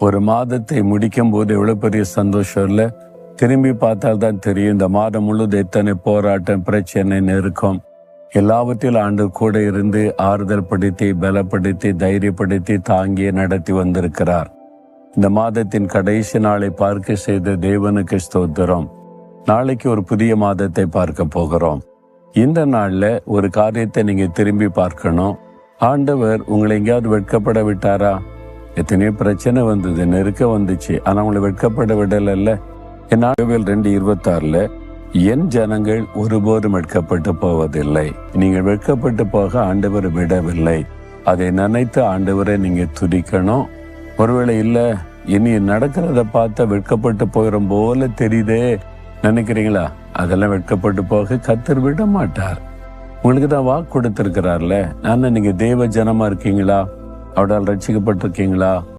ஒரு மாதத்தை முடிக்கும் போது எவ்வளவு பெரிய சந்தோஷம் இல்லை? திரும்பி பார்த்தால்தான் தெரியும் இந்த மாதம் முழுவதும் எத்தனை போராட்டம், பிரச்சனை, நெருக்கம். எல்லாவற்றிலும் ஆண்டவர் கூட இருந்து ஆறுதல் படுத்தி, பலப்படுத்தி, தைரியப்படுத்தி, தாங்கி நடத்தி வந்திருக்கிறார். இந்த மாதத்தின் கடைசி நாளை பார்க்க செய்த தேவனுக்கு ஸ்தோத்திரம். நாளைக்கு ஒரு புதிய மாதத்தை பார்க்க போகிறோம். இந்த நாள்ல ஒரு காரியத்தை நீங்க திரும்பி பார்க்கணும். ஆண்டவர் உங்களை எங்கேயாவது வெட்கப்பட விட்டாரா? எத்தனையோ பிரச்சனை வந்தது, நெருக்க வந்துச்சு, ஆனா உங்களை வெட்கப்பட விடல. என் 2:26 என் ஜனங்கள் ஒருபோதும் வெட்கப்பட்டு போவதில்லை. நீங்கள் வெட்கப்பட்டு போக ஆண்டவர் விடவில்லை. அதை நினைத்து ஆண்டவரை நீங்க துதிக்கணும். ஒருவேளை இல்லை, இனி நடக்கிறத பார்த்தா வெட்கப்பட்டு போகிற போல தெரியுதே நினைக்கிறீங்களா? அதெல்லாம் வெட்கப்பட்டு போக கர்த்தர் விட மாட்டார். உங்களுக்கு தான் வாக்கு கொடுத்திருக்கிறார்ல. ஆனா நீங்க தேவ ஜனமா இருக்கீங்களா? அவரால் ரட்சிக்கப்பட்டிருக்கீங்களா?